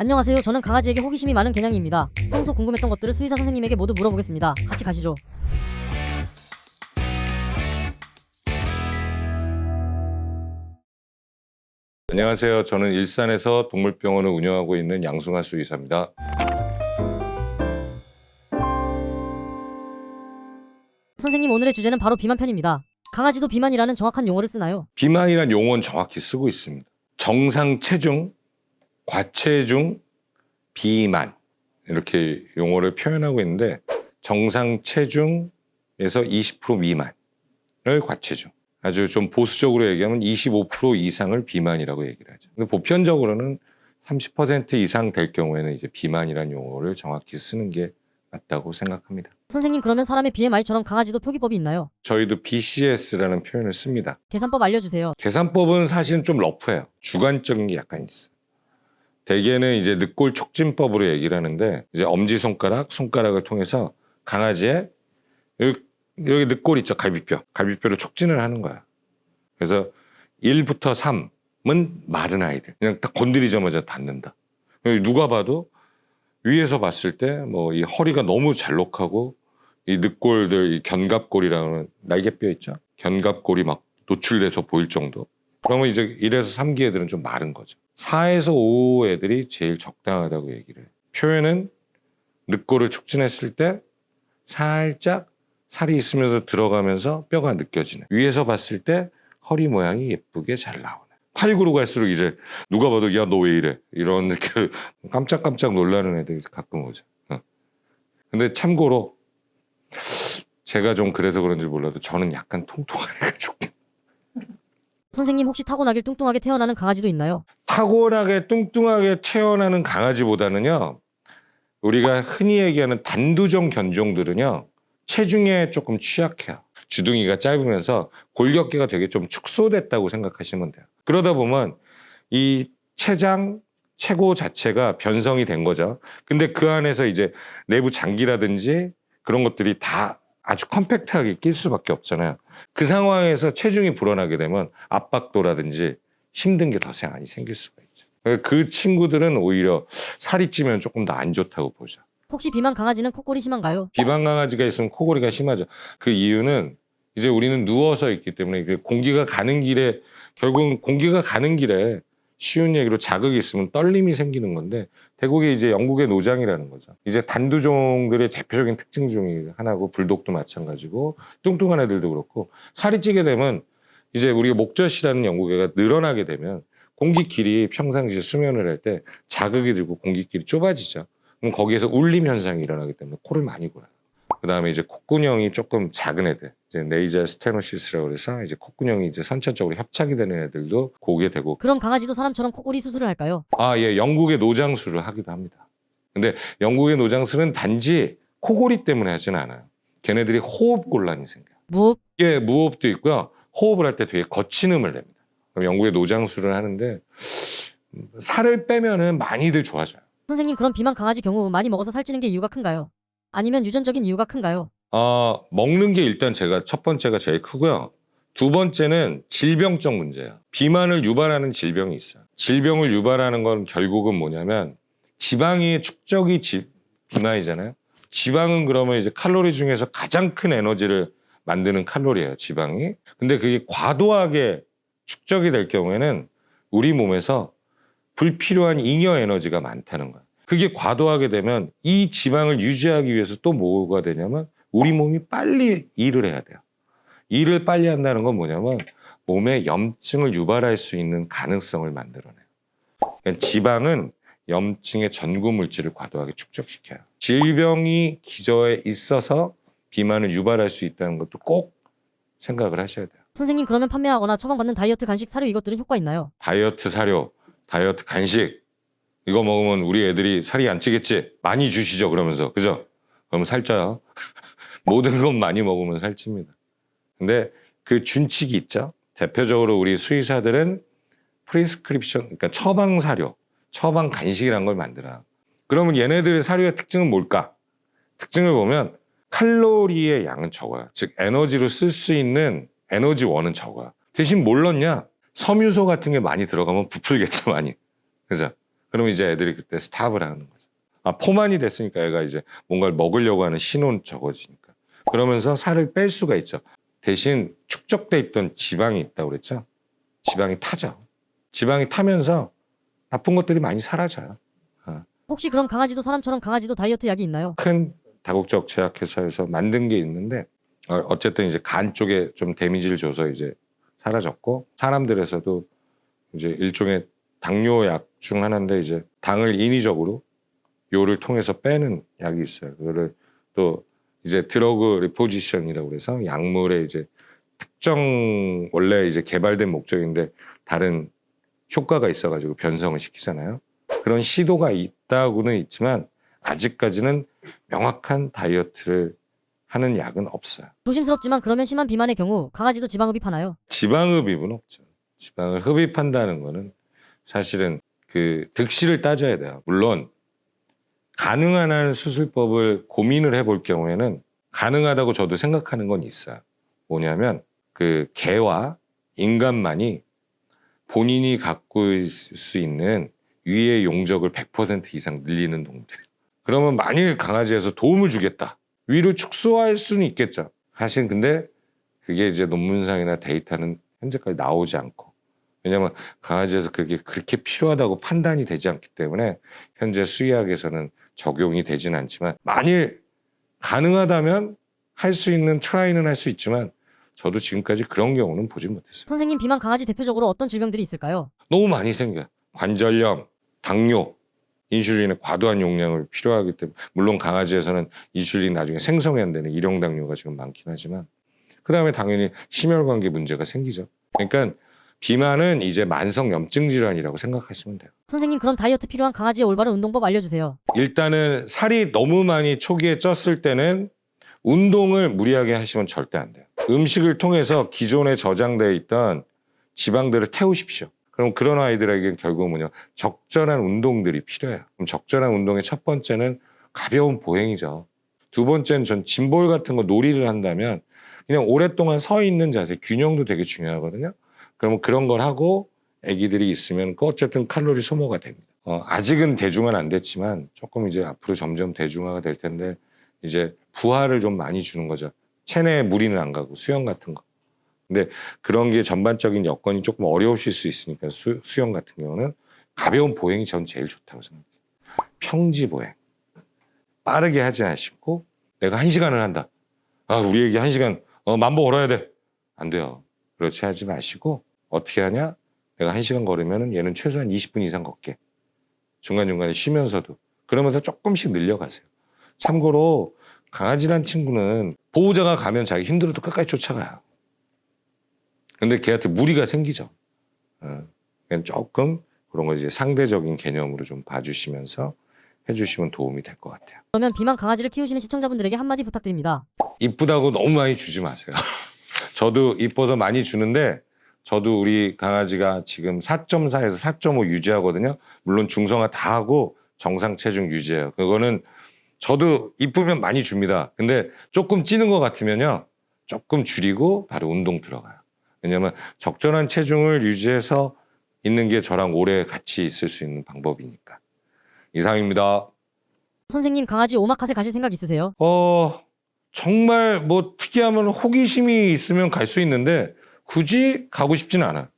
안녕하세요. 저는 강아지에게 호기심이 많은 개냥이입니다. 평소 궁금했던 것들을 수의사 선생님에게 모두 물어보겠습니다. 같이 가시죠. 안녕하세요. 저는 일산에서 동물병원을 운영하고 있는 양승환 수의사입니다. 선생님, 오늘의 주제는 바로 비만 편입니다. 강아지도 비만이라는 정확한 용어를 쓰나요? 비만이란 용어는 정확히 쓰고 있습니다. 정상 체중, 과체중, 비만 이렇게 용어를 표현하고 있는데 정상 체중에서 20% 미만을 과체중, 아주 좀 보수적으로 얘기하면 25% 이상을 비만이라고 얘기를 하죠. 근데 보편적으로는 30% 이상 될 경우에는 이제 비만이라는 용어를 정확히 쓰는 게 맞다고 생각합니다. 선생님, 그러면 사람의 BMI처럼 강아지도 표기법이 있나요? 저희도 BCS라는 표현을 씁니다. 계산법 알려주세요. 계산법은 사실은 좀 러프해요. 주관적인 게 약간 있어요. 대개는 이제 늑골 촉진법으로 얘기를 하는데, 이제 엄지손가락, 손가락을 통해서 강아지의 여기 늑골 있죠, 갈비뼈를 촉진을 하는 거야. 그래서 1부터 3은 마른 아이들, 그냥 딱 건드리자마자 닿는다. 누가 봐도 위에서 봤을 때 뭐 이 허리가 너무 잘록하고 이 늑골들, 이 견갑골이라는 날개뼈 있죠, 견갑골이 막 노출돼서 보일 정도. 그러면 이제 1에서 3기 애들은 좀 마른 거죠. 4에서 5 애들이 제일 적당하다고 얘기를 해요. 표현은 늑골을 촉진했을 때 살짝 살이 있으면서 들어가면서 뼈가 느껴지는, 위에서 봤을 때 허리 모양이 예쁘게 잘 나오는. 8, 9로 갈수록 이제 누가 봐도 야, 너 왜 이래? 이런 느낌, 깜짝깜짝 놀라는 애들이 가끔 오죠. 근데 참고로 제가 좀 그래서 그런지 몰라도 저는 약간 통통한 애가 좋긴. 선생님, 혹시 타고나길 뚱뚱하게 태어나는 강아지도 있나요? 타고나게 뚱뚱하게 태어나는 강아지보다는요, 우리가 흔히 얘기하는 단두종 견종들은요, 체중에 조금 취약해요. 주둥이가 짧으면서 골격계가 되게 좀 축소됐다고 생각하시면 돼요. 그러다 보면 이 체장, 체고 자체가 변성이 된 거죠. 근데 그 안에서 이제 내부 장기라든지 그런 것들이 다 아주 컴팩트하게 낄 수밖에 없잖아요. 그 상황에서 체중이 불어나게 되면 압박도라든지 힘든 게 더 많이 생길 수가 있죠. 그 친구들은 오히려 살이 찌면 조금 더 안 좋다고 보죠. 혹시 비만 강아지는 코골이 심한가요? 비만 강아지가 있으면 코골이가 심하죠. 그 이유는 이제 우리는 누워서 있기 때문에 공기가 가는 길에, 결국은 공기가 가는 길에 쉬운 얘기로 자극이 있으면 떨림이 생기는 건데, 대국이 이제 영국의 노장이라는 거죠. 이제 단두종들의 대표적인 특징 중에 하나고, 불독도 마찬가지고 뚱뚱한 애들도 그렇고, 살이 찌게 되면 이제 우리가 목젖이라는 연구개가 늘어나게 되면 공기 길이 평상시에 수면을 할 때 자극이 들고 공기 길이 좁아지죠. 그럼 거기에서 울림 현상이 일어나기 때문에 코를 많이 골아요. 그 다음에 이제 콧구녕이 조금 작은 애들, 이제 네이저 스테노시스라고 그래서 이제 콧구녕이 이제 선천적으로 협착이 되는 애들도 고게 되고. 그럼 강아지도 사람처럼 코골이 수술을 할까요? 예, 영국의 노장술을 하기도 합니다. 근데 영국의 노장술은 단지 코골이 때문에 하진 않아요. 걔네들이 호흡 곤란이 생겨요. 무흡? 예, 무호흡도 있고요. 호흡을 할 때 되게 거친 음을 냅니다. 그럼 영국의 노장술을 하는데 살을 빼면은 많이들 좋아져요. 선생님, 그럼 비만 강아지 경우 많이 먹어서 살찌는 게 이유가 큰가요? 아니면 유전적인 이유가 큰가요? 먹는 게 일단 첫 번째가 제일 크고요. 두 번째는 질병적 문제예요. 비만을 유발하는 질병이 있어요. 질병을 유발하는 건 결국은 뭐냐면 지방의 축적이 비만이잖아요. 지방은 그러면 이제 칼로리 중에서 가장 큰 에너지를 만드는 칼로리예요, 지방이. 근데 그게 과도하게 축적이 될 경우에는 우리 몸에서 불필요한 잉여 에너지가 많다는 거예요. 그게 과도하게 되면 이 지방을 유지하기 위해서 또 뭐가 되냐면 우리 몸이 빨리 일을 해야 돼요. 일을 빨리 한다는 건 뭐냐면 몸에 염증을 유발할 수 있는 가능성을 만들어내요. 그러니까 지방은 염증의 전구 물질을 과도하게 축적시켜요. 질병이 기저에 있어서 비만을 유발할 수 있다는 것도 꼭 생각을 하셔야 돼요. 선생님, 그러면 판매하거나 처방받는 다이어트 간식, 사료 이것들은 효과 있나요? 다이어트 사료, 다이어트 간식 이거 먹으면 우리 애들이 살이 안 찌겠지? 많이 주시죠, 그러면서. 그죠? 그러면 살쪄요. 모든 건 많이 먹으면 살찝니다. 근데 그 준칙이 있죠. 대표적으로 우리 수의사들은 프리스크립션, 그러니까 처방 사료, 처방 간식이라는 걸 만들어요. 그러면 얘네들의 사료의 특징은 뭘까? 특징을 보면 칼로리의 양은 적어요. 즉 에너지로 쓸 수 있는 에너지원은 적어요. 대신 뭘 넣냐? 섬유소 같은 게 많이 들어가면 부풀겠죠, 많이. 그죠? 그러면 이제 애들이 그때 스탑을 하는 거죠. 아, 포만이 됐으니까 애가 이제 뭔가를 먹으려고 하는 신호는 적어지니까. 그러면서 살을 뺄 수가 있죠. 대신 축적돼 있던 지방이 있다고 그랬죠. 지방이 타죠. 지방이 타면서 나쁜 것들이 많이 사라져요. 혹시 그럼 강아지도 사람처럼 강아지도 다이어트 약이 있나요? 큰 다국적 제약회사에서 만든 게 있는데 어쨌든 이제 간 쪽에 좀 데미지를 줘서 이제 사라졌고, 사람들에서도 이제 일종의 당뇨약 중 하나인데 이제 당을 인위적으로 요를 통해서 빼는 약이 있어요. 그거를 또 이제 드러그 리포지션이라고 그래서 약물의 이제 특정 원래 이제 개발된 목적인데 다른 효과가 있어가지고 변성을 시키잖아요. 그런 시도가 있다고는 있지만 아직까지는 명확한 다이어트를 하는 약은 없어요. 조심스럽지만 그러면 심한 비만의 경우 강아지도 지방흡입하나요? 지방흡입은 없죠. 지방을 흡입한다는 거는 사실은 그 득실을 따져야 돼요. 물론 가능한 한 수술법을 고민을 해볼 경우에는 가능하다고 저도 생각하는 건 있어요. 뭐냐면 그 개와 인간만이 본인이 갖고 있을 수 있는 위의 용적을 100% 이상 늘리는 동물. 그러면 만일 강아지에서 도움을 주겠다. 위를 축소할 수는 있겠죠. 사실 근데 그게 이제 논문상이나 데이터는 현재까지 나오지 않고, 왜냐하면 강아지에서 그렇게 필요하다고 판단이 되지 않기 때문에 현재 수의학에서는 적용이 되지는 않지만, 만일 가능하다면 할 수 있는 트라이는 할 수 있지만 저도 지금까지 그런 경우는 보지 못했어요. 선생님, 비만 강아지 대표적으로 어떤 질병들이 있을까요? 너무 많이 생겨요. 관절염, 당뇨, 인슐린의 과도한 용량을 필요하기 때문에, 물론 강아지에서는 인슐린 나중에 생성이 안 되는 일형당뇨가 지금 많긴 하지만, 그 다음에 당연히 심혈관계 문제가 생기죠. 그러니까 비만은 이제 만성염증 질환이라고 생각하시면 돼요. 선생님, 그럼 다이어트 필요한 강아지의 올바른 운동법 알려주세요. 일단은 살이 너무 많이 초기에 쪘을 때는 운동을 무리하게 하시면 절대 안 돼요. 음식을 통해서 기존에 저장되어 있던 지방들을 태우십시오. 그럼 그런 아이들에게 결국은 뭐냐, 적절한 운동들이 필요해요. 그럼 적절한 운동의 첫 번째는 가벼운 보행이죠. 두 번째는 전 짐볼 같은 거 놀이를 한다면 그냥 오랫동안 서 있는 자세, 균형도 되게 중요하거든요. 그러면 그런 걸 하고 아기들이 있으면 어쨌든 칼로리 소모가 됩니다. 아직은 대중화는 안 됐지만 조금 이제 앞으로 점점 대중화가 될 텐데, 이제 부하를 좀 많이 주는 거죠. 체내에 무리는 안 가고 수영 같은 거. 근데 그런 게 전반적인 여건이 조금 어려우실 수 있으니까 수영 같은 경우는 가벼운 보행이 전 제일 좋다고 생각해요. 평지 보행. 빠르게 하지 않으시고 내가 1시간을 한다. 아, 우리 애기 1시간 만보 걸어야 돼. 안 돼요. 그렇지 하지 마시고 어떻게 하냐? 내가 1시간 걸으면 얘는 최소한 20분 이상 걷게. 중간중간에 쉬면서도. 그러면서 조금씩 늘려가세요. 참고로 강아지란 친구는 보호자가 가면 자기 힘들어도 끝까지 쫓아가요. 근데 걔한테 무리가 생기죠. 그냥 조금 그런 거 이제 상대적인 개념으로 좀 봐주시면서 해주시면 도움이 될 것 같아요. 그러면 비만 강아지를 키우시는 시청자분들에게 한마디 부탁드립니다. 이쁘다고 너무 많이 주지 마세요. 저도 이뻐서 많이 주는데, 저도 우리 강아지가 지금 4.4에서 4.5 유지하거든요. 물론 중성화 다 하고 정상 체중 유지해요. 그거는 저도 이쁘면 많이 줍니다. 근데 조금 찌는 것 같으면요, 조금 줄이고 바로 운동 들어가요. 왜냐면 적절한 체중을 유지해서 있는 게 저랑 오래 같이 있을 수 있는 방법이니까. 이상입니다. 선생님, 강아지 오마카세 가실 생각 있으세요? 정말 뭐 특이하면 호기심이 있으면 갈 수 있는데 굳이 가고 싶진 않아요.